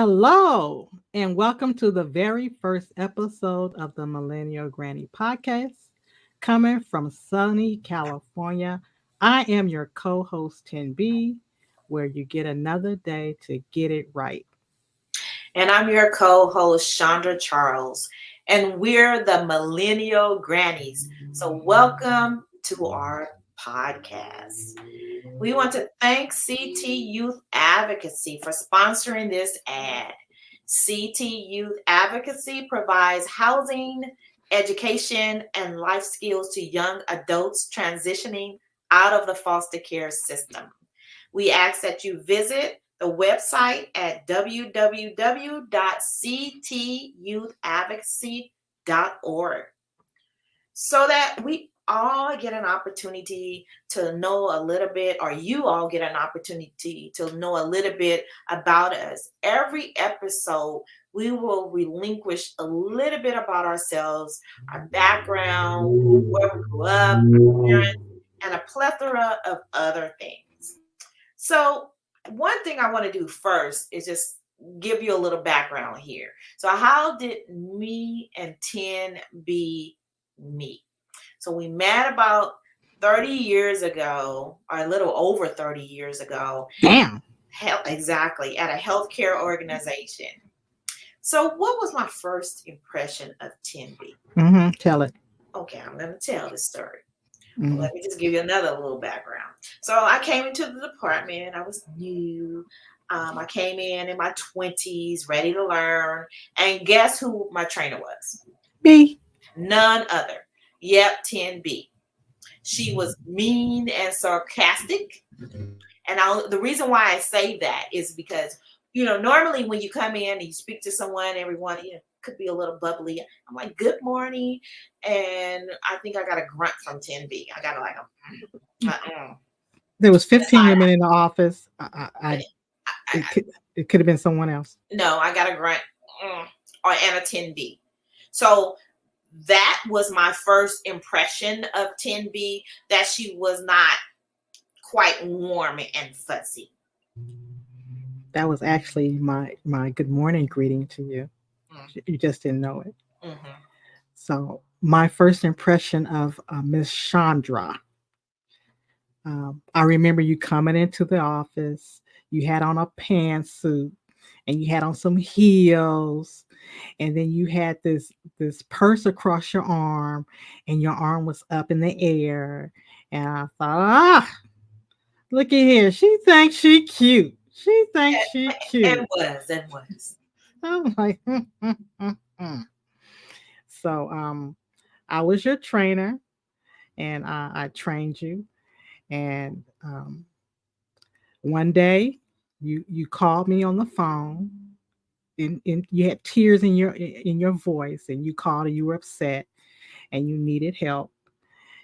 Hello, and welcome to the very first episode of the Millennial Granny Podcast. Coming from sunny California, I am your co host, 10B, where you get another day to get it right. And I'm your co host, Chandra Charles. And we're the Millennial Grannies. So, welcome to our podcast. We want to thank CT Youth Advocacy for sponsoring this ad. CT Youth Advocacy provides housing, education, and life skills to young adults transitioning out of the foster care system. We ask that you visit the website at www.ctyouthadvocacy.org so that we all get an opportunity to know a little bit, or you all get an opportunity to know a little bit about us. Every episode, we will relinquish a little bit about ourselves, our background, where we grew up, our parents, and a plethora of other things. So, one thing I want to do first is just give you a little background here. So, how did me and 10 be me? So, we met about 30 years ago, or a little over 30 years ago. Damn. Exactly, at a healthcare organization. So, what was my first impression of 10B? Tell it. Okay, I'm going to tell the story. Mhm. Let me just give you another little background. So I came into the department. I was new. I came in my 20s, ready to learn. And guess who my trainer was? Me. None other. Yep, 10B. She was mean and sarcastic. And the reason why I say that is because, normally when you come in and you speak to someone, everyone, could be a little bubbly. I'm like, good morning. And I think I got a grunt from 10B. I got like There was 15 I, women in the office. I, It could have been someone else. no, I got a grunt and a 10B. So that was my first impression of 10B, that she was not quite warm and fuzzy. That was actually my good morning greeting to you. You just didn't know it. Mm-hmm. So my first impression of Miss Chandra. I remember you coming into the office. You had on a pantsuit, and you had on some heels, and then you had this purse across your arm, and your arm was up in the air. And I thought, look at here. She thinks she cute. She thinks she cute. And was. I'm like, So I was your trainer, and I trained you. And one day, you called me on the phone, and you had tears in your voice, and you called and you were upset, and you needed help.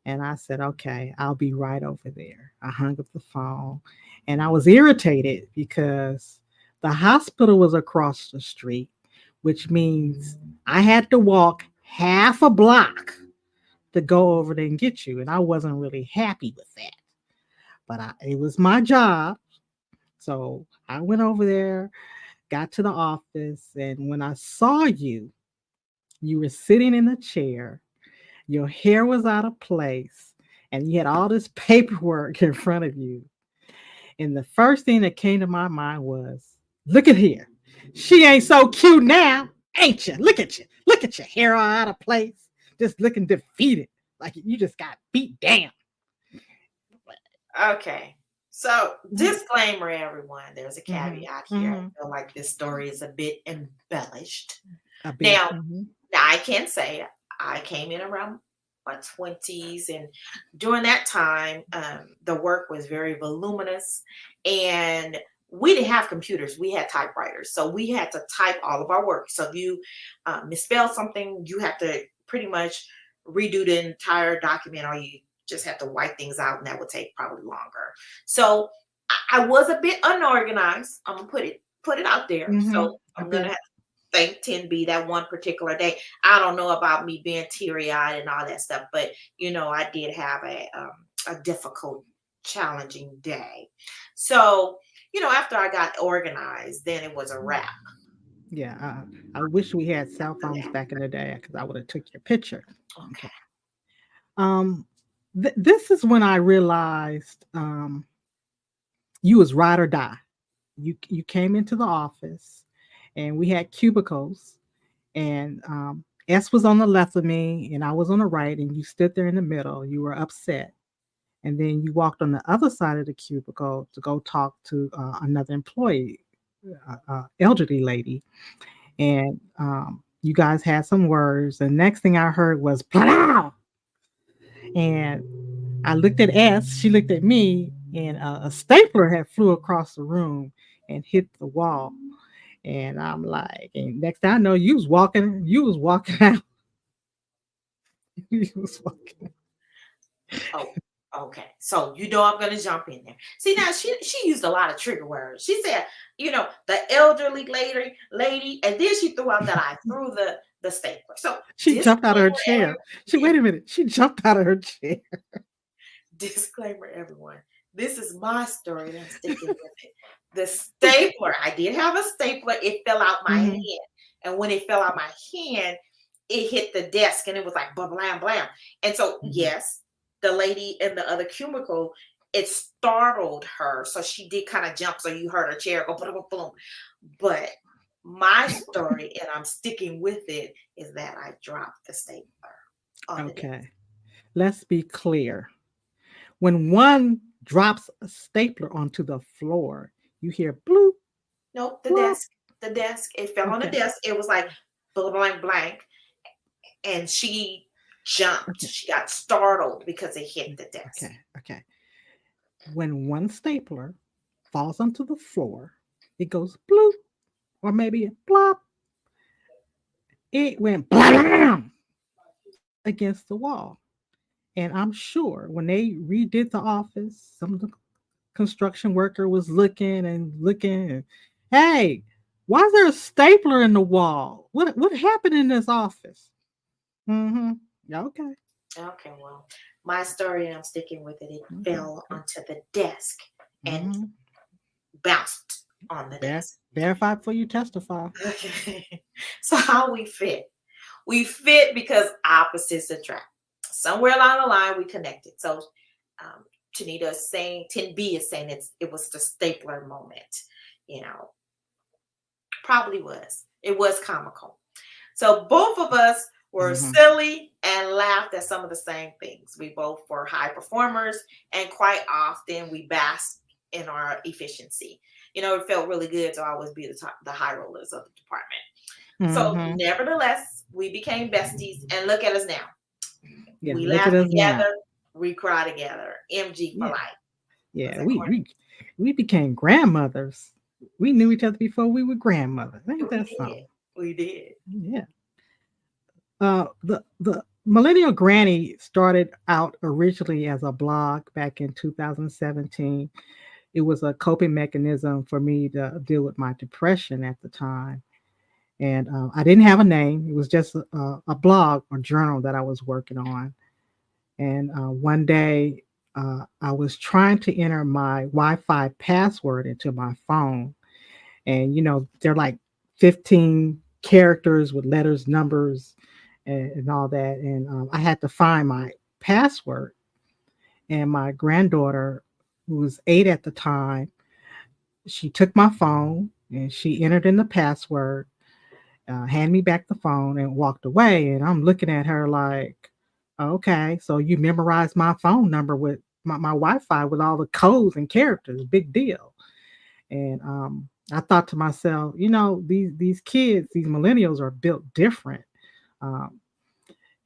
And I said, okay, I'll be right over there. I hung up the phone, and I was irritated because the hospital was across the street, which means I had to walk half a block to go over there and get you. And I wasn't really happy with that. But it was my job. So I went over there, got to the office, and when I saw you, you were sitting in a chair, your hair was out of place, and you had all this paperwork in front of you. And the first thing that came to my mind was, look at here. She ain't so cute now, ain't you? Look at you. Look at your hair all out of place. Just looking defeated. Like you just got beat down. Okay. So, disclaimer, everyone. There's a caveat here. Mhm. I feel like this story is a bit embellished. A bit. Now, I can say I came in around my 20s, and during that time, the work was very voluminous, and we didn't have computers. We had typewriters, so we had to type all of our work. So if you misspell something, you have to pretty much redo the entire document, or you just have to wipe things out, and that would take probably longer. So I was a bit unorganized. I'm gonna put it out there. So I'm gonna have to thank 10B that one particular day. I don't know about me being teary-eyed and all that stuff, but I did have a difficult, challenging day. So after I got organized, then it was a wrap. Yeah, I wish we had cell phones back in the day because I would have took your picture. Okay. Okay. Um, this is when I realized you was ride or die. You came into the office, and we had cubicles, and S was on the left of me, and I was on the right, and you stood there in the middle. You were upset, and then you walked on the other side of the cubicle to go talk to another employee, elderly lady, and you guys had some words. The next thing I heard was "Plow!" And I looked at S, she looked at me, and a stapler had flew across the room and hit the wall. And I'm like, and next thing I know, you was walking out. You was walking. Oh, okay. So you know I'm gonna jump in there. See now she used a lot of trigger words. She said, the elderly lady, and then she threw out that I threw the stapler. So She jumped out of her disclaimer, chair. She everyone. wait a minute. She jumped out of her chair. Disclaimer, everyone. This is my story, and I'm sticking with it. The stapler, I did have a stapler. It fell out my hand, Hmm. and when it fell out my hand, it hit the desk, and it was like blam blam. And so, Hmm. yes, the lady in the other cubicle, it startled her, so she did kind of jump. So you heard her chair go boom, boom, boom. But my story, and I'm sticking with it, is that I dropped the stapler on the desk. Okay. Let's be clear. When one drops a stapler onto the floor, you hear bloop, Nope, the bloop. desk. The desk. It fell on the Okay. desk. It was like blank, blank, and she jumped. Okay. She got startled because it hit the desk. Okay. Okay. When one stapler falls onto the floor, it goes bloop, or maybe a blop. It went blam against the wall. And I'm sure when they redid the office, some of the construction worker was looking and looking. And, hey, why is there a stapler in the wall? What happened in this office? Mm-hmm. Yeah, okay. Okay, well, my story, and I'm sticking with it. It Okay. fell Okay. onto the desk and Mm-hmm. bounced on the desk. Verify before you testify. Okay. So how we fit? We fit because opposites attract. Somewhere along the line, we connected. So um, Tanita is saying, 10B is saying it was the stapler moment. You know, probably was. It was comical. So both of us were Mm-hmm. silly and laughed at some of the same things. We both were high performers, and quite often we basked in our efficiency. It felt really good to always be the high rollers of the department. So, Mm-hmm. nevertheless, we became besties, and look at us now. Yeah, We look at laugh us now. together, we cry together. MG for Yeah, life. Was yeah. that corny? We became grandmothers. We knew each other before we were grandmothers. Ain't We that did. something? We did. Yeah. The Millennial Granny started out originally as a blog back in 2017. It was a coping mechanism for me to deal with my depression at the time, and I didn't have a name. It was just a blog or journal that I was working on. And one day, I was trying to enter my Wi-Fi password into my phone, and they're like 15 characters with letters, numbers, and all that. And I had to find my password. And my granddaughter, who was 8 at the time, she took my phone and she entered in the password, handed me back the phone, and walked away. And I'm looking at her like, okay, so you memorized my phone number with my Wi-Fi with all the codes and characters, big deal. And I thought to myself, these kids, these millennials are built different. Um,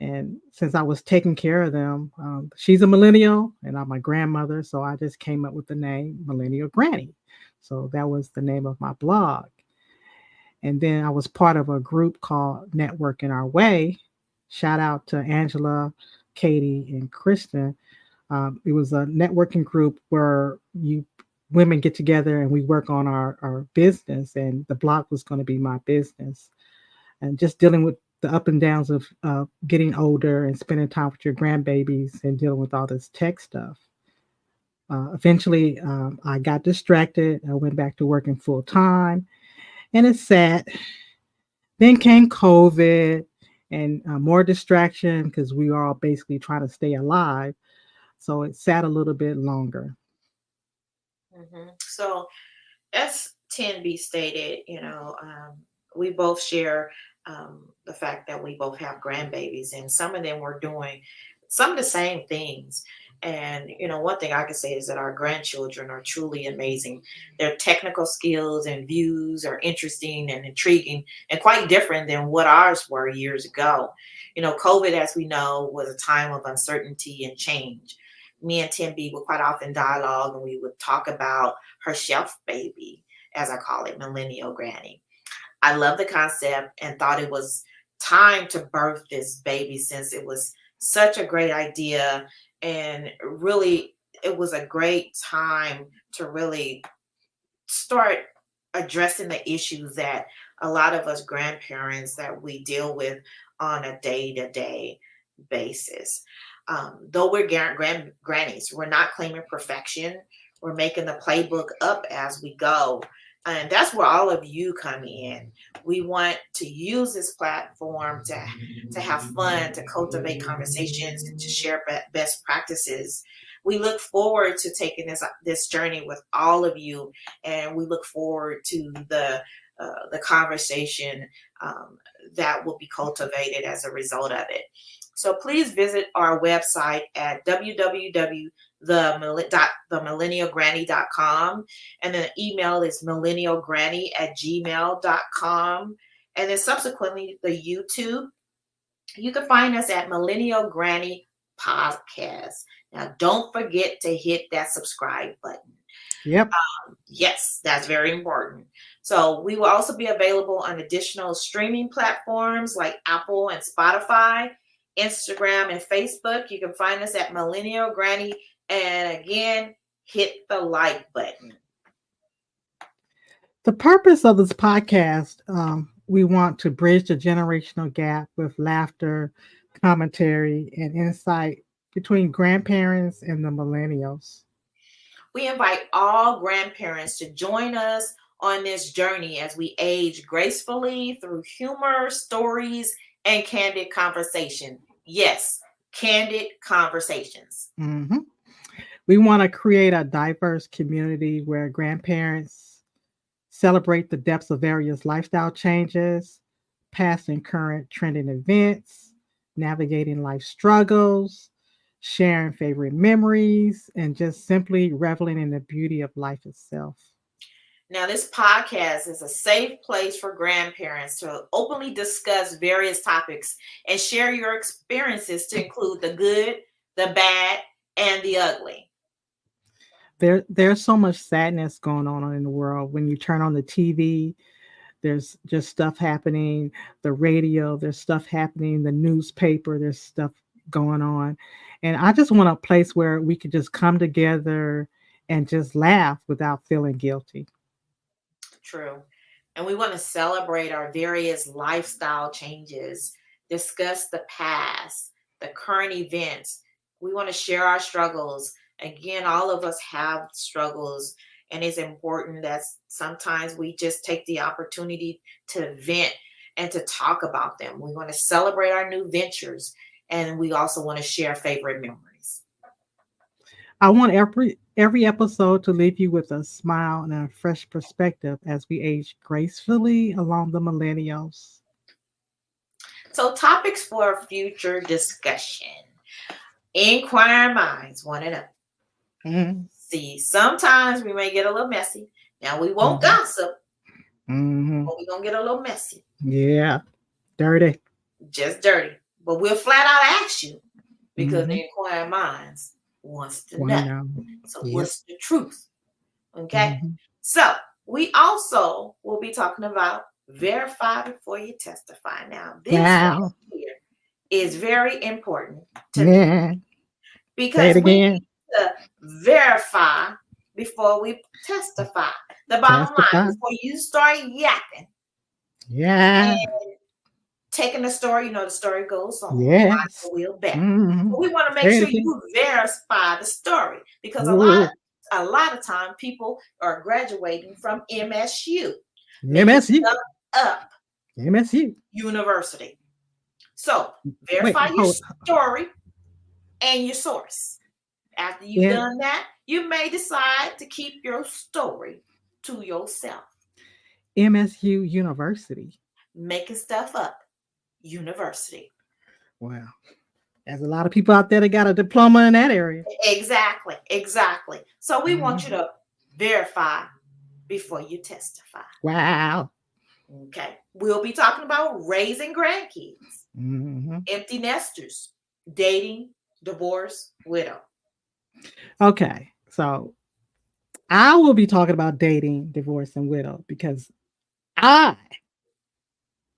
and since I was taking care of them, she's a millennial and I'm my grandmother, so I just came up with the name Millennial Granny. So that was the name of my blog. And then I was part of a group called Network in Our Way. Shout out to Angela, Katie, and Kristen. It was a networking group where you women get together and we work on our business, and the blog was going to be my business. And just dealing with the up and downs of getting older and spending time with your grandbabies and dealing with all this tech stuff. Eventually, I got distracted. I went back to working full time, and it's sad. Then came COVID and more distraction because we were all basically trying to stay alive. So it sat a little bit longer. So, as 10B stated, we both share the fact that we both have grandbabies, and some of them were doing some of the same things. And, one thing I can say is that our grandchildren are truly amazing. Their technical skills and views are interesting and intriguing and quite different than what ours were years ago. COVID, as we know, was a time of uncertainty and change. Me and Tim B would quite often dialogue, and we would talk about her shelf baby, as I call it, Millennial Granny. I love the concept and thought it was time to birth this baby since it was such a great idea. And really, it was a great time to really start addressing the issues that a lot of us grandparents that we deal with on a day-to-day basis. Though we're grannies, we're not claiming perfection. We're making the playbook up as we go. And that's where all of you come in. We want to use this platform to have fun, to cultivate conversations, and to share best practices. We look forward to taking this journey with all of you, and we look forward to the conversation that will be cultivated as a result of it. So please visit our website at www.themillennialgranny.com, and then the email is millennialgranny@gmail.com, and then subsequently the YouTube. You can find us at Millennial Granny Podcast. Now, don't forget to hit that subscribe button. Yep. Yes, that's very important. So we will also be available on additional streaming platforms like Apple and Spotify, Instagram and Facebook. You can find us at Millennial Granny. And again, hit the like button. The purpose of this podcast, we want to bridge the generational gap with laughter, commentary, and insight between grandparents and the millennials. We invite all grandparents to join us on this journey as we age gracefully through humor, stories, and candid conversation. Yes, candid conversations. Mm-hmm. We want to create a diverse community where grandparents celebrate the depths of various lifestyle changes, past and current trending events, navigating life struggles, sharing favorite memories, and just simply reveling in the beauty of life itself. Now, this podcast is a safe place for grandparents to openly discuss various topics and share your experiences to include the good, the bad, and the ugly. There's so much sadness going on in the world. When you turn on the TV, there's just stuff happening, the radio, there's stuff happening, the newspaper, there's stuff going on. And I just want a place where we could just come together and just laugh without feeling guilty. True. And we want to celebrate our various lifestyle changes, discuss the past, the current events. We want to share our struggles. Again, all of us have struggles, and it's important that sometimes we just take the opportunity to vent and to talk about them. We want to celebrate our new ventures, and we also want to share favorite memories. I want every episode to leave you with a smile and a fresh perspective as we age gracefully along the millennials. So, topics for future discussion. Inquiring minds want to know. Mm-hmm. See, sometimes we may get a little messy. Now, we won't gossip, but we're going to get a little messy. Yeah, dirty. Just dirty. But we'll flat out ask you because the inquiring minds wants to know. So what's the truth? Okay. So we also will be talking about verify before you testify. Now, this right here is very important to me because we need to verify before we testify. The bottom line, before you start yapping. Yeah. Taking the story, the story goes on. Yes. We'll bet. We want to make sure you verify the story because a lot of time people are graduating from MSU. MSU. Up MSU. University. So Wait, verify your hold. story and your source. After you've Yeah, done that, you may decide to keep your story to yourself. MSU University. Making stuff up. University. Wow. There's a lot of people out there that got a diploma in that area. Exactly. Exactly. So we want you Mhm. to verify before you testify. Wow. Okay. We'll be talking about raising grandkids, Mhm. empty nesters, dating, divorce, widow. Okay. So I will be talking about dating, divorce, and widow because I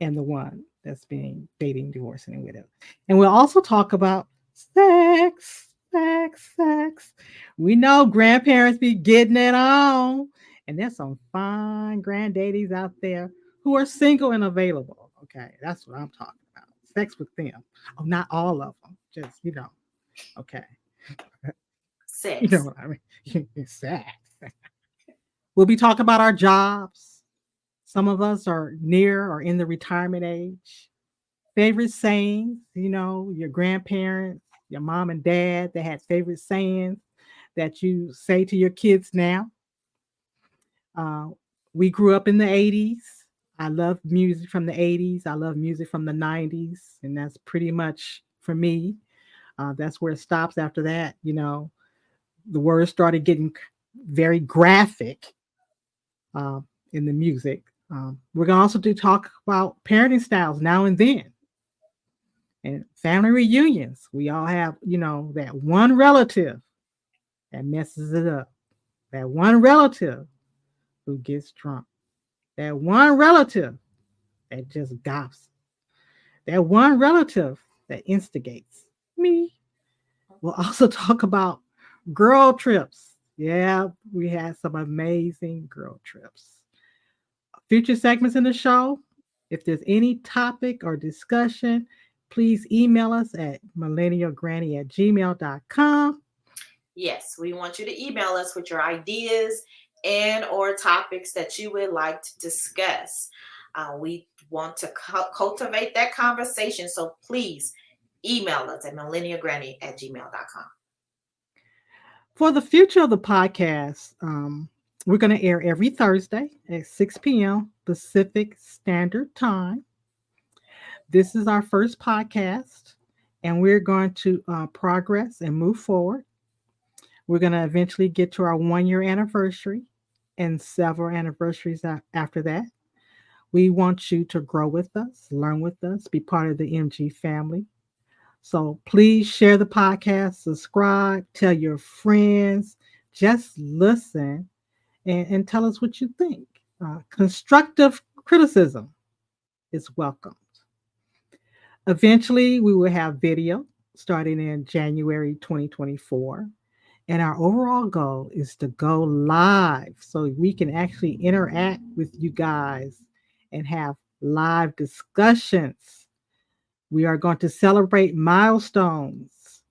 am the one that's being dating, divorced, and widowed. And we'll also talk about sex, sex, sex. We know grandparents be getting it on, and there's some fine granddaddies out there who are single and available. Okay, that's what I'm talking about. Sex with them. Oh, not all of them. Just Okay, you know Sex. what I mean. Sex. We'll be talking about our jobs. Some of us are near or in the retirement age. Favorite sayings, your grandparents, your mom and dad, they had favorite sayings that you say to your kids now. Uh, we grew up in the 80s. I love music from the 80s. I love music from the 90s. And that's pretty much for me. That's where it stops after that. The words started getting very graphic uh, in the music. We're going to also do talk about parenting styles now and then and family reunions. We all have, that one relative that messes it up, that one relative who gets drunk, that one relative that just gossips, that one relative that instigates me. We'll also talk about girl trips. Yeah, we had some amazing girl trips. Future segments in the show. If there's any topic or discussion, please email us at millennialgranny@gmail.com. Yes, we want you to email us with your ideas and or topics that you would like to discuss. We want to cultivate that conversation. So please email us at millennialgranny@gmail.com. For the future of the podcast, we're going to air every Thursday at 6 p.m. Pacific Standard Time. This is our first podcast, and we're going to progress and move forward. We're going to eventually get to our 1 year anniversary and several anniversaries after that. We want you to grow with us, learn with us, be part of the MG family. So please share the podcast, subscribe, tell your friends, just listen and tell us what you think. Constructive criticism is welcomed. Eventually, we will have video starting in January 2024. And our overall goal is to go live so we can actually interact with you guys and have live discussions. We are going to celebrate milestones.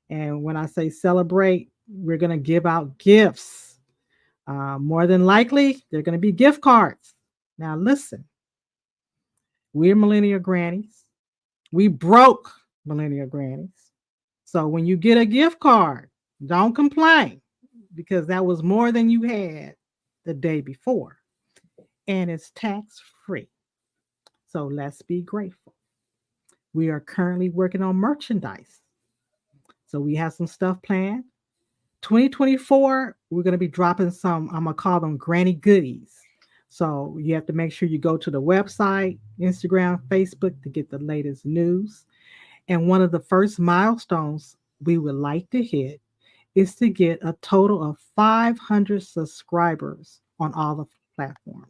And when I say celebrate, we're going to give out gifts. More than likely, they're going to be gift cards. Now, listen, we're millennial grannies. We broke millennial grannies. So when you get a gift card, don't complain because that was more than you had the day before. And it's tax free. So let's be grateful. We are currently working on merchandise. So we have some stuff planned. 2024, we're going to be dropping some, I'm going to call them granny goodies. So you have to make sure you go to the website, Instagram, Facebook to get the latest news. And one of the first milestones we would like to hit is to get a total of 500 subscribers on all the platforms.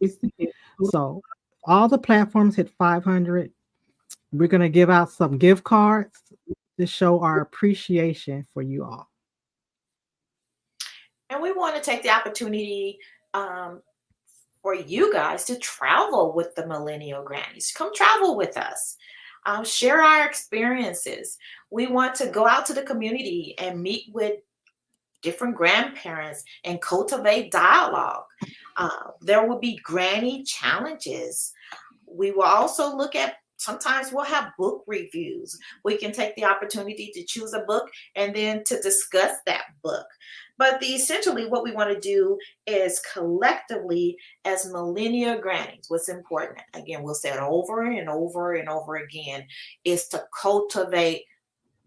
So all the platforms hit 500. We're going to give out some gift cards to show our appreciation for you all. And we want to take the opportunity for you guys to travel with the Millennial Grannies. Come travel with us. Share our experiences. We want to go out to the community and meet with different grandparents and cultivate dialogue. There will be granny challenges. We will also look at, sometimes we'll have book reviews. We can take the opportunity to choose a book and then to discuss that book. But essentially, what we want to do is collectively, as millennial grannies, what's important, again, we'll say it over and over and over again, is to cultivate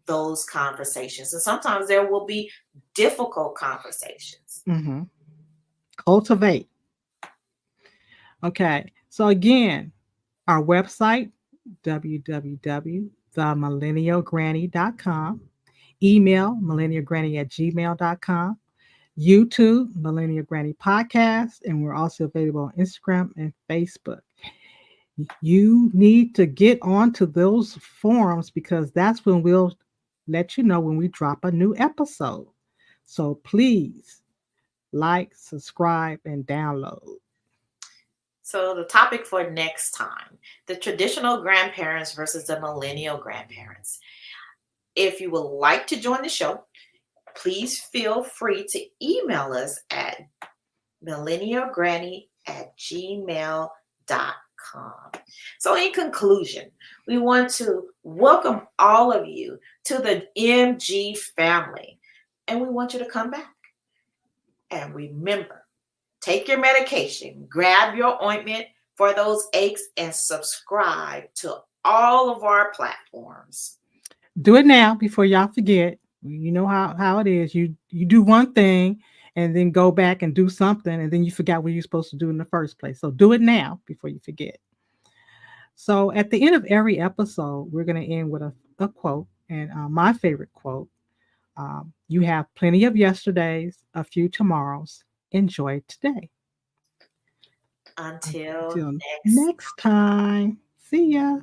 those conversations. And sometimes there will be difficult conversations. Mm-hmm. Cultivate. Okay. So again, our website, www.themillennialgranny.com. Email millennialgranny@gmail.com. YouTube, Millennial Granny Podcast, and we're also available on Instagram and Facebook. You need to get onto those forums because that's when we'll let you know when we drop a new episode. So please like, subscribe, and download. So, the topic for next time, the traditional grandparents versus the millennial grandparents. If you would like to join the show, please feel free to email us at millennialgranny@gmail.com. So, in conclusion, we want to welcome all of you to the MG family, and we want you to come back. And remember, take your medication, grab your ointment for those aches, and subscribe to all of our platforms. Do it now before y'all forget. You know how it is. You do one thing and then go back and do something, and then you forgot what you're supposed to do in the first place. So do it now before you forget. So at the end of every episode, we're going to end with a quote, and my favorite quote: "You have plenty of yesterdays, a few tomorrows. Enjoy today." Until Until next next time. See ya.